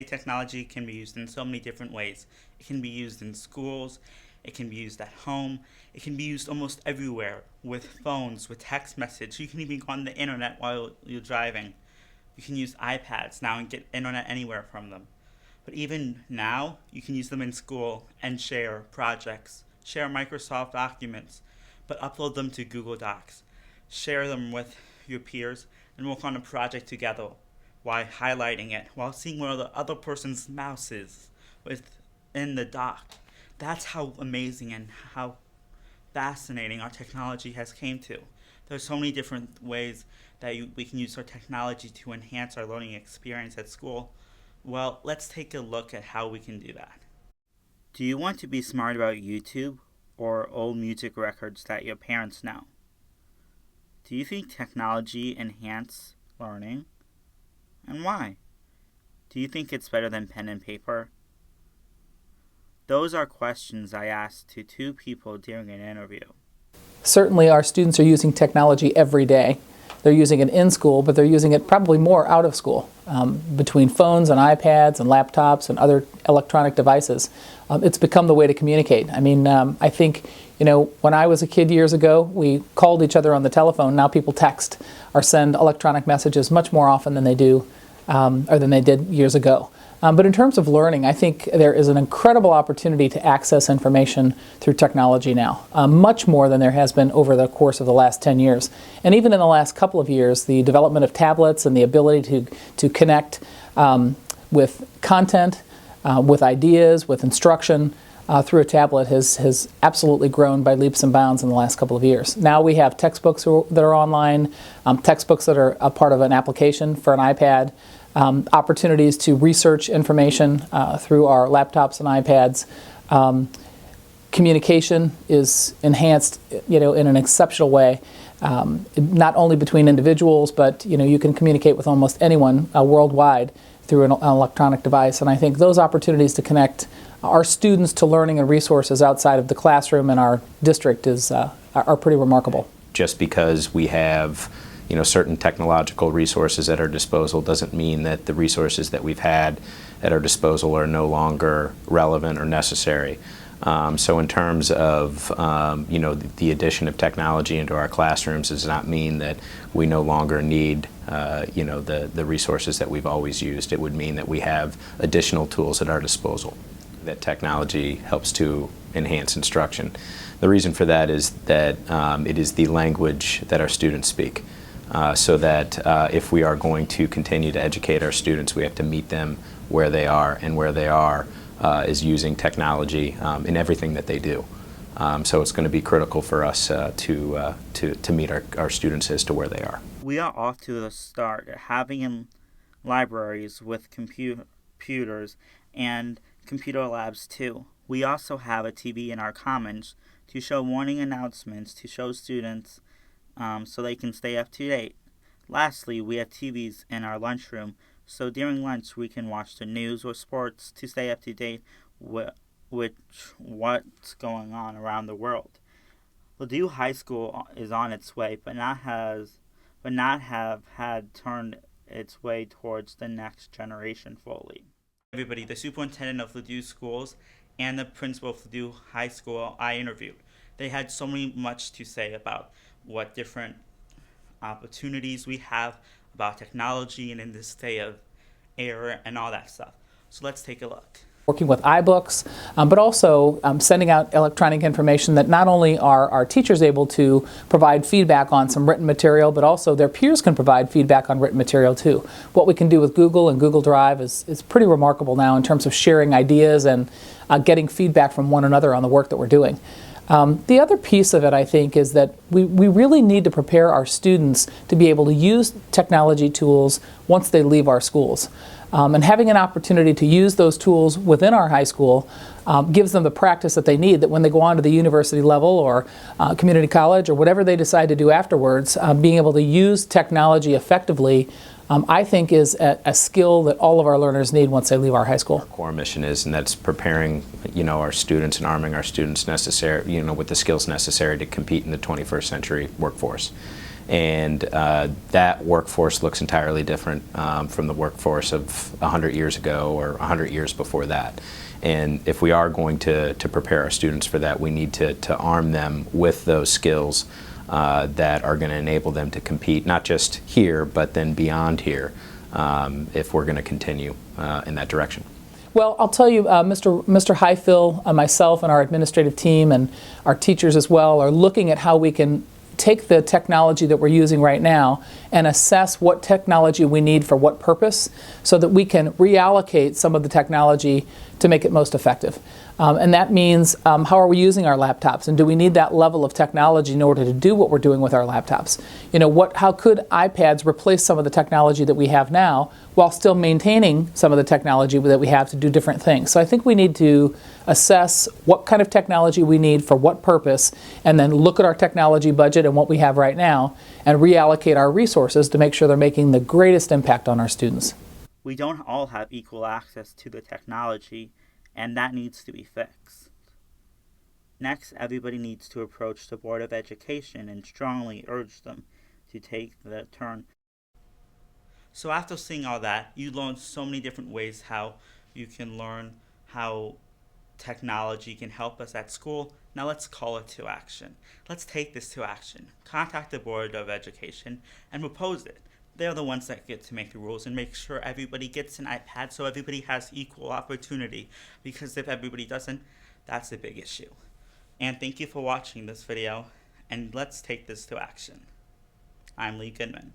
Technology can be used in so many different ways. It can be used in schools, it can be used at home, it can be used almost everywhere with phones, with text message. You can even go on the internet while you're driving. You can use iPads now and get internet anywhere from them. But even now, you can use them in school and share projects, share Microsoft documents, but upload them to Google Docs. Share them with your peers and work on a project together while highlighting it, while seeing where the other person's mouse is within the doc. That's how amazing and how fascinating our technology has came to. There's so many different ways that we can use our technology to enhance our learning experience at school. Well, let's take a look at how we can do that. Do you want to be smart about YouTube or old music records that your parents know? Do you think technology enhances learning? And why? Do you think it's better than pen and paper? Those are questions I asked to two people during an interview. Certainly our students are using technology every day. They're using it in school, but they're using it probably more out of school. Between phones and iPads and laptops and other electronic devices, it's become the way to communicate. I mean, I think, when I was a kid years ago, we called each other on the telephone. Now people text or send electronic messages much more often than they do, or than they did years ago. But in terms of learning, I think there is an incredible opportunity to access information through technology now, much more than there has been over the course of the last 10 years. And even in the last couple of years, the development of tablets and the ability to connect with content, with ideas, with instruction through a tablet has absolutely grown by leaps and bounds in the last couple of years. Now we have textbooks that are online, textbooks that are a part of an application for an iPad, opportunities to research information through our laptops and iPads. Communication is enhanced, in an exceptional way, not only between individuals, but you can communicate with almost anyone worldwide through an electronic device. And I think those opportunities to connect our students to learning and resources outside of the classroom in our district are pretty remarkable. Just because we have certain technological resources at our disposal doesn't mean that the resources that we've had at our disposal are no longer relevant or necessary. So in terms of the addition of technology into our classrooms does not mean that we no longer need the resources that we've always used. It would mean that we have additional tools at our disposal, that technology helps to enhance instruction. The reason for that is that it is the language that our students speak. So that if we are going to continue to educate our students, we have to meet them where they are, and where they are is using technology in everything that they do. So it's going to be critical for us to meet our students as to where they are. We are off to the start having libraries with computers and computer labs too. We also have a TV in our commons to show morning announcements to show students so they can stay up to date. Lastly, we have TVs in our lunchroom, so during lunch we can watch the news or sports to stay up to date with what's going on around the world. Ladue High School is on its way, but not have had turned its way towards the next generation fully. Everybody, the superintendent of Ladue Schools and the principal of Ladue High School I interviewed. They had so much to say about what different opportunities we have about technology and in this state of error and all that stuff. So let's take a look. Working with iBooks, but also sending out electronic information that not only are our teachers able to provide feedback on some written material, but also their peers can provide feedback on written material too. What we can do with Google and Google Drive is pretty remarkable now in terms of sharing ideas and getting feedback from one another on the work that we're doing. The other piece of it, I think, is that we really need to prepare our students to be able to use technology tools once they leave our schools. And having an opportunity to use those tools within our high school gives them the practice that they need, that when they go on to the university level or community college or whatever they decide to do afterwards, being able to use technology effectively, I think is a skill that all of our learners need once they leave our high school. Our core mission is, and that's preparing our students and arming our students with the skills necessary to compete in the 21st century workforce. And that workforce looks entirely different from the workforce of 100 years ago or 100 years before that. And if we are going to prepare our students for that, we need to arm them with those skills that are going to enable them to compete, not just here, but then beyond here, if we're going to continue in that direction. Well, I'll tell you, Mr. Highfill, myself, and our administrative team, and our teachers as well, are looking at how we can take the technology that we're using right now and assess what technology we need for what purpose so that we can reallocate some of the technology to make it most effective. And that means how are we using our laptops, and do we need that level of technology in order to do what we're doing with our laptops? You know, how could iPads replace some of the technology that we have now while still maintaining some of the technology that we have to do different things? So I think we need to assess what kind of technology we need for what purpose, and then look at our technology budget and what we have right now and reallocate our resources to make sure they're making the greatest impact on our students. We don't all have equal access to the technology, and that needs to be fixed. Next, everybody needs to approach the Board of Education and strongly urge them to take the turn. So after seeing all that, you learned so many different ways how you can learn how technology can help us at school. Now let's call it to action. Let's take this to action. Contact the Board of Education and propose it. They're the ones that get to make the rules and make sure everybody gets an iPad so everybody has equal opportunity. Because if everybody doesn't, that's a big issue. And thank you for watching this video, and let's take this to action. I'm Lee Goodman.